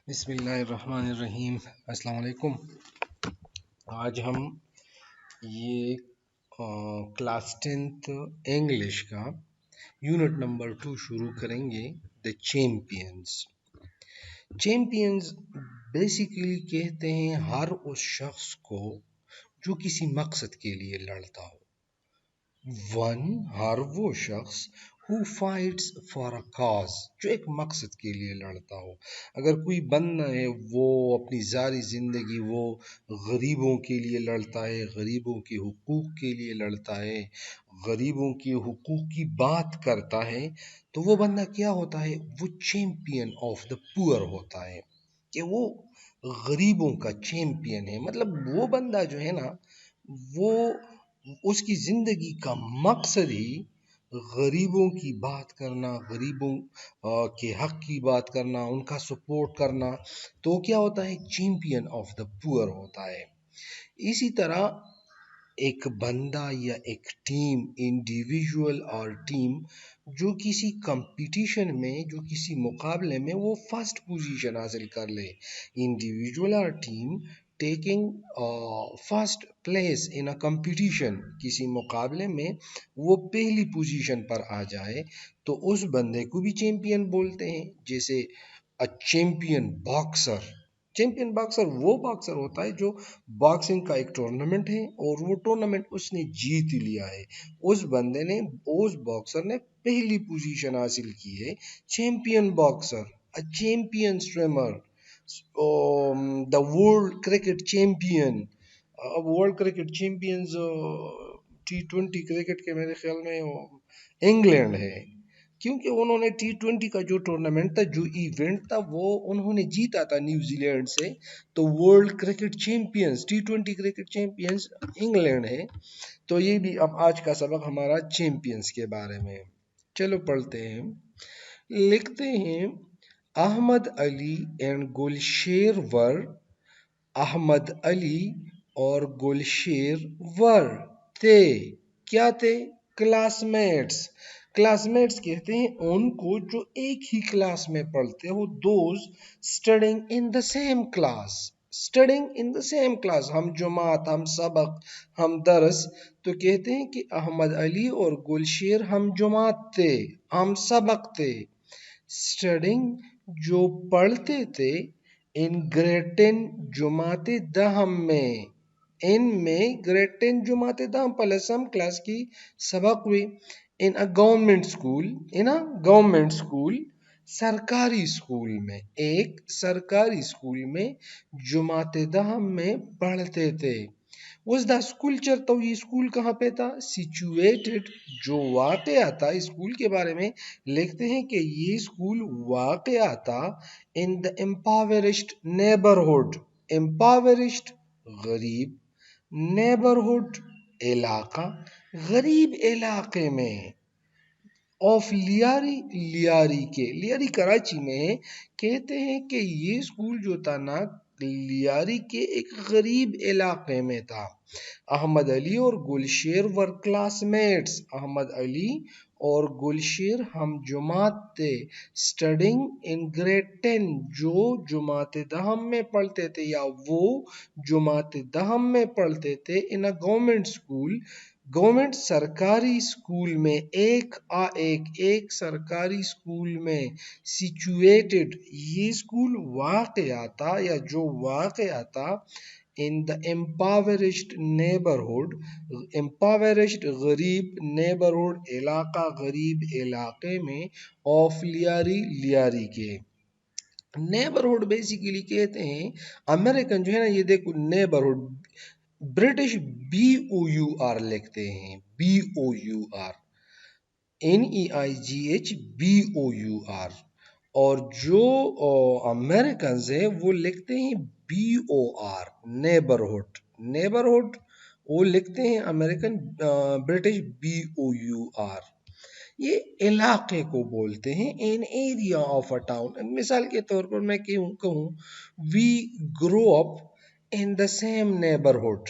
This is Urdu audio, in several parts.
بسم اللہ الرحمن الرحیم۔ السلام علیکم۔ آج ہم یہ کلاس 10th انگلش کا یونٹ نمبر 2 شروع کریں گے، دا چیمپئنز۔ چیمپئنز بیسیکلی کہتے ہیں ہر اس شخص کو جو کسی مقصد کے لیے لڑتا ہو۔ ہر وہ شخص who fights for a cause، جو ایک مقصد کے لیے لڑتا ہو۔ اگر کوئی بندہ ہے وہ اپنی ساری زندگی وہ غریبوں کے لیے لڑتا ہے، غریبوں کے حقوق کے لیے لڑتا ہے، غریبوں کے حقوق کی بات کرتا ہے، تو وہ بندہ کیا ہوتا ہے؟ وہ چیمپئن آف دا پور ہوتا ہے، کہ وہ غریبوں کا چیمپئن ہے۔ مطلب وہ بندہ جو ہے نا، وہ اس کی زندگی کا مقصد ہی غریبوں کی بات کرنا، غریبوں کے حق کی بات کرنا، ان کا سپورٹ کرنا، تو کیا ہوتا ہے؟ چیمپئن آف دا پور ہوتا ہے۔ اسی طرح ایک بندہ یا ایک ٹیم، انڈیویجول اور ٹیم، جو کسی کمپٹیشن میں، جو کسی مقابلے میں وہ فرسٹ پوزیشن حاصل کر لے، انڈیویجول اور team taking first place in a competition, کسی مقابلے میں وہ پہلی پوزیشن پر آ جائے، تو اس بندے کو بھی چیمپئن بولتے ہیں۔ جیسے چیمپئن باکسر، چیمپئن باکسر وہ باکسر ہوتا ہے جو باکسنگ کا ایک ٹورنامنٹ ہے اور وہ ٹورنامنٹ اس نے جیت لیا ہے، اس بندے نے، اس باکسر نے پہلی پوزیشن حاصل کی ہے۔ Champion boxer, champion swimmer, the world cricket champion. World cricket champions T20 cricket کے میرے خیال میں انگلینڈ ہے، کیونکہ انہوں نے T20 کا جو ٹورنامنٹ تھا، جو ایونٹ تھا، وہ انہوں نے جیتا تھا نیوزی لینڈ سے، تو world cricket champions, T20 cricket champions England ہے۔ تو یہ بھی اب آج کا سبق ہمارا چیمپئنز کے بارے میں۔ چلو پڑھتے ہیں۔ لکھتے ہیں احمد علی اینڈ گلشیر ور، احمد علی اور گلشیر ور تھے، کیا تھے؟ Class mates. کلاس میٹس کہتے ہیں ان کو جو ایک ہی کلاس میں پڑھتے ہو، those studying in the same class, studying in the same class, ہم جماعت، ہم سبق، ہم درس، تو کہتے ہیں کہ احمد علی اور گلشیر ہم جماعت تھے، ہم سبق تھے۔ اسٹڈنگ جو پڑھتے تھے، ان گریڈ 10 جماعت دہم میں، ان میں گریڈ 10 جماعت دہم پلسم کلاس کی سبق ہوئی۔ In a government school, in a government school, سرکاری اسکول میں، ایک سرکاری اسکول میں جماعت دہم میں پڑھتے تھے۔ was the school چرتا ہوں، یہ اسکول کہاں پہ تھا؟ situated، جو واقعہ تھا اسکول کے بارے میں لکھتے ہیں کہ یہ اسکول واقعہ تھا in the impoverished neighborhood، impoverished غریب، neighborhood علاقہ، غریب علاقے میں، آف لیاری، لیاری کے، لیاری کراچی میں ہے۔ کہتے ہیں کہ یہ اسکول جو تھا نا، لیاری کے ایک غریب علاقے میں تھا۔ احمد علی اور گلشیر ور کلاس میٹس، احمد علی اور گلشیر ہم جماعت تھے، اسٹڈنگ ان گریڈ 10، جو جماعت دہم میں پڑھتے تھے، یا وہ جماعت دہم میں پڑھتے تھے، ان اے گورنمنٹ اسکول، گورنمنٹ سرکاری اسکول میں، ایک سرکاری اسکول میں، سچویٹڈ یہ اسکول واقعہ تھا یا جو واقعہ تھا، ان دا امپاورشڈ نیبرہڈ، امپاورشڈ غریب، نیبرہڈ علاقہ، غریب علاقے میں، آف لیاری، لیاری کے۔ نیبرہڈ بیسیکلی کہتے ہیں امریکن جو ہے نا، یہ دیکھو نیبرہڈ، برٹش BOUR لکھتے ہیں، BOUR، NEIGH BOUR، اور جو امریکنز ہیں وہ لکھتے ہیں BOR، نیبرہڈ، نیبرہڈ وہ لکھتے ہیں امریکن، برٹش BOUR۔ یہ علاقے کو بولتے ہیں، an area of a town۔ مثال کے طور پر میں کہوں we grow up in the same neighborhood،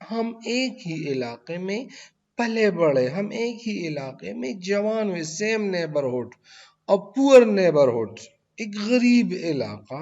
ہم ایک ہی علاقے میں پلے بڑے، ہم ایک ہی علاقے میں جوان ہوئے، same neighborhood، a poor neighborhood، ایک غریب علاقہ،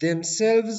themselves,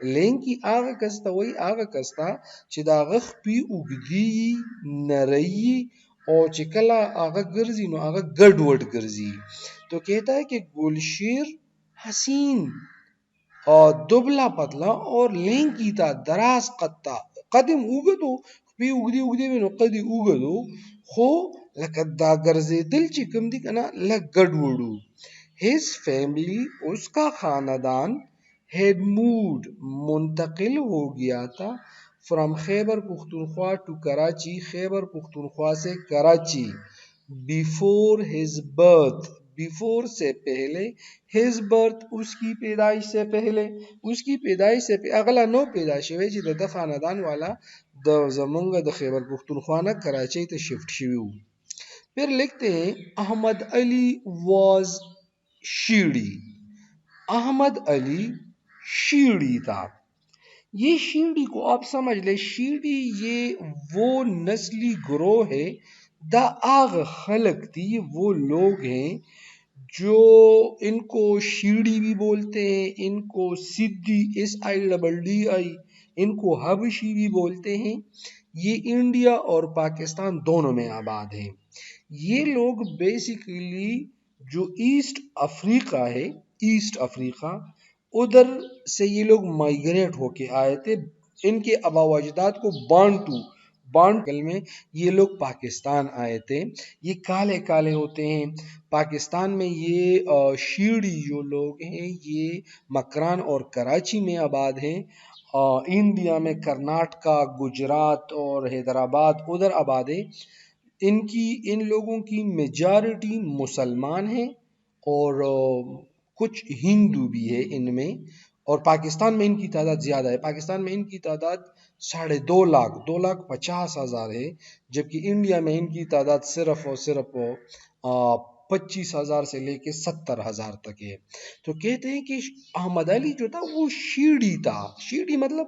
لینکی هغه کس ته وایي هغه کس ته چې د هغه خپې اوږدې وي، نری وي او چې کله هغه ګرځي نو هغه ګډوډ ګرځي. تو کہتا ہے کہ گلشیر حسین اور دبلا پتلا اور لینکی تا دراز قطا قدم اوږدو خپې اوږدې اوږدې وي نو قد یې اوږد و، خو لکه دا ګرځېدل چې کوم دي که نه لږ ګډوډ و. his family اس کا خاندان had moved منتقل ہو گیا تھا from خیبر پختونخوا to کراچی، خیبر پختونخوا سے Karachi. before his birth before سے پہلے، his birth اس کی پیدائش سے پہلے، اس کی پیدائش سے اغلا نو پیدا شوی چې د خاندان والا د زمونږ د خیبر پختونخوا نه کراچۍ ته شفٹ شوی وو. پھر لکھتے ہیں احمد علی واز شیڑی. احمد علی شیڑی تھا. یہ شیڑی کو آپ سمجھ لیں، شیڑی یہ وہ نسلی گروہ ہے، دا آغ خلق تھی، وہ لوگ ہیں جو ان کو شیڑی بھی بولتے ہیں، ان کو سدھی SIDDI، ان کو حبشی بھی بولتے ہیں. یہ انڈیا اور پاکستان دونوں میں آباد ہیں. یہ لوگ بیسیکلی جو ایسٹ افریقہ ہے، ایسٹ افریقہ ادھر سے یہ لوگ مائیگریٹ ہو کے آئے تھے. ان کے آبا و اجداد کو بانٹو میں یہ لوگ پاکستان آئے تھے. یہ کالے کالے ہوتے ہیں. پاکستان میں یہ شیڑی جو لوگ ہیں یہ مکران اور کراچی میں آباد ہیں. انڈیا میں کرناٹکا، گجرات اور حیدرآباد ادھر آباد ہے. ان لوگوں کی میجارٹی مسلمان ہیں اور کچھ ہندو بھی ہے ان میں. اور پاکستان میں ان کی تعداد زیادہ ہے. پاکستان میں ان کی تعداد 2.5 2,50,000 ہے، جبکہ انڈیا میں ان کی تعداد صرف اور صرف 25,000 سے لے کے 70,000 تک ہے. تو کہتے ہیں کہ احمد علی جو تھا وہ شیڑی تھا. شیڑی مطلب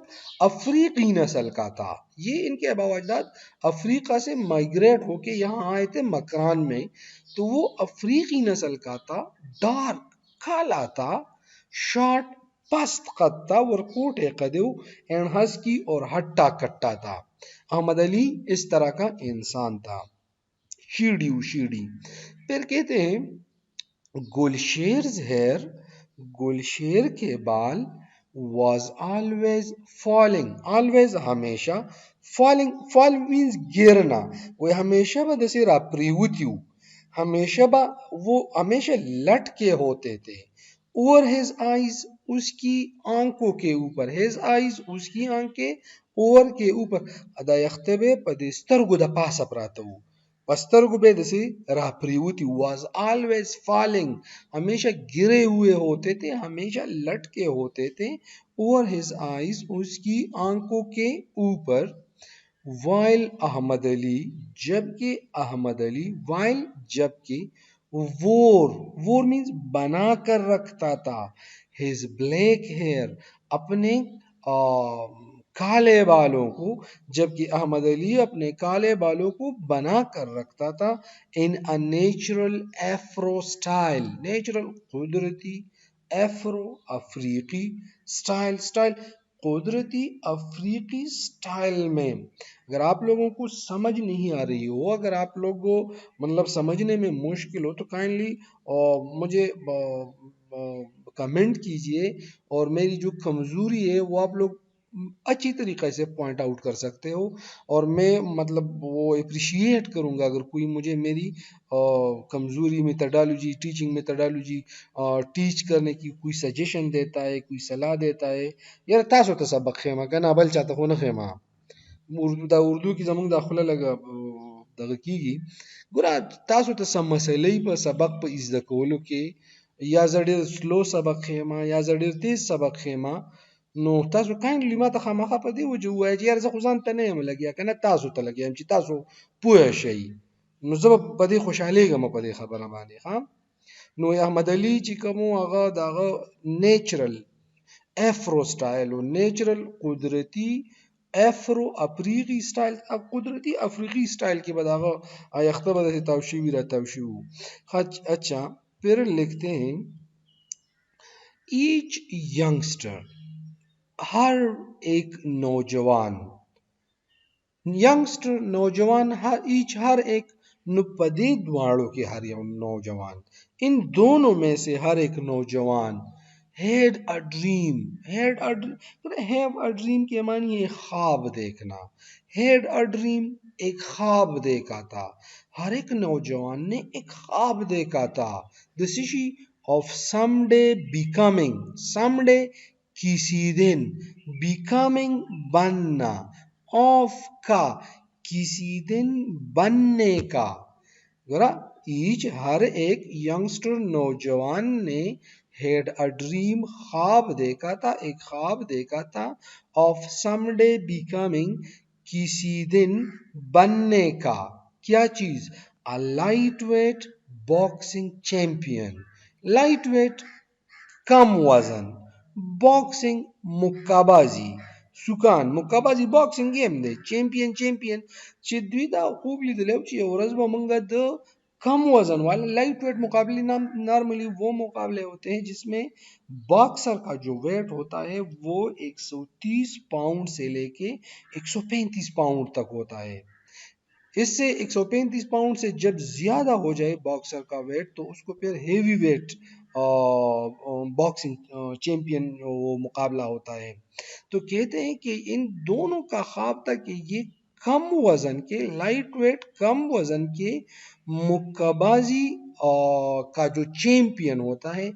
افریقی نسل کا تھا. یہ ان کے آبا و اجداد افریقہ سے مائیگریٹ ہو کے یہاں آئے تھے مکران میں. تو وہ افریقی نسل کا تھا، ڈارک کالا تھا، شارٹ پست قد تھا، ورکوٹ قدو اینڈ ہسکی اور ہٹا کٹا تھا. احمد علی اس طرح کا انسان تھا. شیڑی. پھر کہتے ہیں گلشیرز ہیئر، گلشیر کے بال was always falling، always ہمیشہ، falling means گرنا، وہ ہمیشہ با دسی را پریوتیو، ہمیشہ با وہ ہمیشہ لٹ کے ہوتے تھے. over his eyes اس کی آنکھوں کے اوپر، his eyes اس کی آنکھیں، over کے اوپر ادا یختبے پدسترگو دا پاس اپراتو پسترگو بے دسی راہ پریوتی. was always falling ہمیشہ گرے ہوئے ہوتے تھے، ہمیشہ لٹ کے ہوتے تھے. over his eyes اس کی آنکھوں کے اوپر. while احمد علی جبکہ احمد علی، while جبکہ wore means بنا کر رکھتا تھا. his black hair اپنے کالے بالوں کو، جبکہ احمد علی اپنے کالے بالوں کو بنا کر رکھتا تھا. in a natural afro style، natural قدرتی، afro افریقی، style قدرتی افریقی سٹائل میں. اگر آپ لوگوں کو سمجھ نہیں آ رہی ہو، اگر آپ لوگوں مطلب سمجھنے میں مشکل ہو تو کائنڈلی مجھے کمنٹ کیجئے اور میری جو کمزوری ہے وہ آپ لوگ اچھی طریقے سے پوائنٹ آؤٹ کر سکتے ہو، اور میں مطلب وہ اپریشیٹ کروں گا اگر کوئی مجھے میری کمزوری میتھڈالوجی، ٹیچنگ میتھڈالوجی ٹیچ کرنے کی کوئی سجیشن دیتا ہے، کوئی صلاح دیتا ہے. یار تاسو ته سبق خیمه کنه بل چاته خو نه خیمه. اردو کی زمونږ داخله لګه دغه کیږي. ګوره تاسو ته سم مسلې په سبق په زده کولو کې یا زړه سلو سبق خیمه یا زړه تیز سبق خیمه، نو تاسو کایندلی ما ته خامخا په دې وجه ووایئ چې یار زه خو ځان ته نه یم لګیا، که نه تاسو ته لګیا یم چې تاسو پوه شئ، نو زه به په دې خوشحالېږم په دې خبره باندې. نو احمد علی چې کوم هغه دغه نیچرل افرو سټایل او نیچرل قدرتی افرو افریقی سٹائل، قدرتی افریقی سٹائل کے بعد آگا آیختہ بدہ تاوشی بھی رہتا تاوشی ہو. اچھا پھر لکھتے ہیں ایچ ینگسٹر ہر ایک نوجوان ینگسٹر نوجوان ہر ایک نپدید والوں کے ہر نوجوان ان دونوں میں سے ہر ایک نوجوان had a dream have a dream کے معنی ہے خواب دیکھنا ہیڈ اے ڈریم ایک خواب دیکھا تھا ہر ایک نوجوان نے ایک خواب دیکھا تھا the city of someday becoming someday کسی دن becoming بننا of کا کسی دن بننے کا ایچ ہر ایک ینگسٹر نوجوان نے ہیڈ اے ڈریم خواب دیکھا تھا ایک خواب دیکھا تھا آف سم ڈے بیکمنگ کسی دن بننے کا کیا چیز a lightweight boxing champion lightweight کم وزن باکسنگ مکہ بازی سکان مکہ بازی باکسنگ گیم دی چیمپئن چې دوی دا خوب لیدلی چې یو ورځ به موږ د کم وزن والے لائٹ ویٹ مقابلے نارملی وہ مقابلے ہوتے ہیں جس میں باکسر کا جو ویٹ ہوتا ہے وہ 130 پاؤنڈ سے لے کے 135 پاؤنڈ تک ہوتا ہے اس سے 135 پاؤنڈ سے جب زیادہ ہو جائے باکسر کا ویٹ تو اس کو پھر ہیوی ویٹ باکسنگ چیمپئن وہ مقابلہ ہوتا ہے تو کہتے ہیں کہ ان دونوں کا خواب تھا کہ یہ کم وزن کے لائٹ ویٹ کم وزن کے مکہ بازی کا جو چیمپئن ہوتا ہے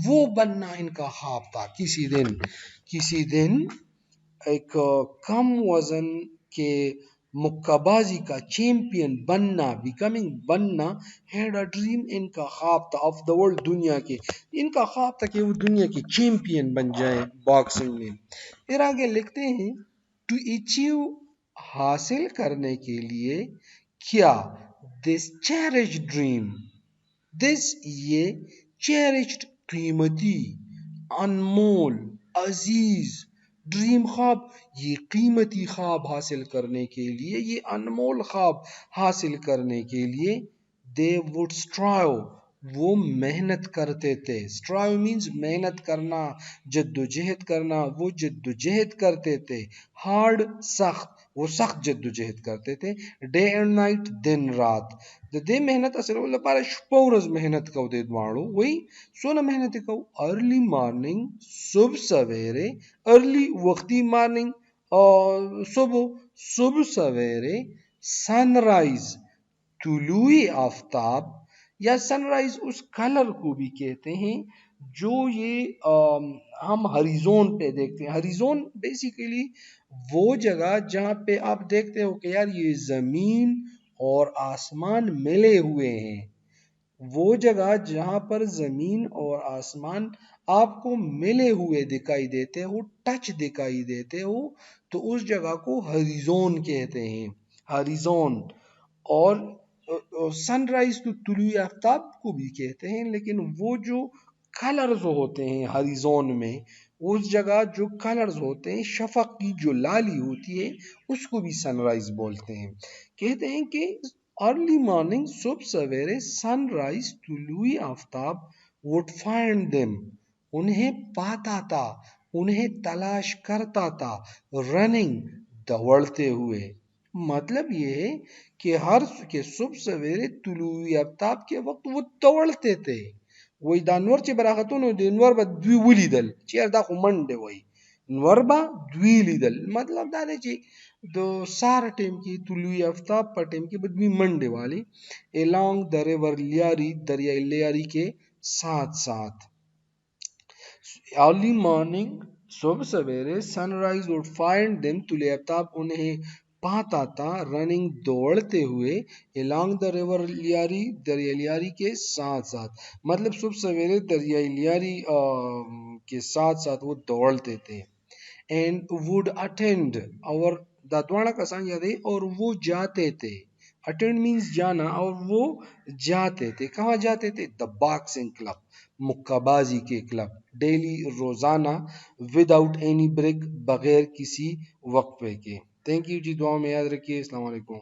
وہ بننا ان کا خواب تھا کسی دن ایک کم وزن کے مکہ بازی کا چیمپئن بننا بیکمنگ بننا ہیڈ اے ڈریم ان کا خواب تھا آف دا ورلڈ دنیا کے ان کا خواب تھا کہ وہ دنیا کے چیمپئن بن جائیں باکسنگ میں پھر آگے لکھتے ہیں ٹو اچیو حاصل کرنے کے لیے کیا دس چیریش ڈریم دس یہ چیریشڈ قیمتی انمول عزیز ڈریم خواب یہ قیمتی خواب حاصل کرنے کے لیے یہ انمول خواب حاصل کرنے کے لیے they would strive وہ محنت کرتے تھے strive means محنت کرنا جد و جہد کرنا وہ جد و جہد کرتے تھے hard سخت وہ سخت جد و جہد کرتے تھے day and night دن رات د دې محنت اصل لپاره شپه ورځ محنت کو دې دواړو وای سونه محنت کو ارلی مارننگ صبح سویرے ارلی وقتی مارننگ صبح سویرے سن رائز طلوع آفتاب یا سن رائز اس کلر کو بھی کہتے ہیں جو یہ ہم ہریزون پہ دیکھتے ہیں ہریزون بیسیکلی وہ جگہ جہاں پہ آپ دیکھتے ہو کہ یار یہ زمین اور آسمان ملے ہوئے ہیں وہ جگہ جہاں پر زمین اور آسمان آپ کو ملے ہوئے دکھائی دیتے ہو ٹچ دکھائی دیتے ہو تو اس جگہ کو ہریزون کہتے ہیں ہریزون اور سن رائز تو طلوع آفتاب کو بھی کہتے ہیں لیکن وہ جو کلرز ہوتے ہیں ہریزون میں اس جگہ جو کلرز ہوتے ہیں شفق کی جو لالی ہوتی ہے اس کو بھی سن رائز بولتے ہیں کہتے ہیں کہ ارلی مارننگ صبح سویرے سن رائز طلوع آفتاب would find them انہیں پاتا تھا انہیں تلاش کرتا تھا رننگ دوڑتے ہوئے مطلب یہ ہے کہ صبح سویرے طلوع آفتاب کے وقت وہ دوڑتے تھے وای دا نور چې براغتو نو د نور به دوی ولیدل چې دا خو منډه وای نور به دوی لیدل مطلب دا دی چې د سار ټیم کې طلوع آفتاب په ټیم کې به دوی منډه والی along the river لیاری دریائے لیاری کے ساتھ ساتھ early morning صبح سویرے سن رائز would find them طلوع آفتاب انہیں پاتا تھا رننگ دوڑتے ہوئے along the river لیاری دریائے لیاری کے ساتھ ساتھ مطلب صبح سویرے دریائے لیاری کے ساتھ ساتھ وہ دوڑتے تھے and would attend اور دا دوڑا کسان یادے اور وہ جاتے تھے attend means جانا اور وہ جاتے تھے کہاں جاتے تھے the boxing club مکہ بازی کے کلب ڈیلی روزانہ وداؤٹ اینی بریک بغیر کسی وقفے کے تھینک یو جی دعاؤں میں یاد رکھیے السلام علیکم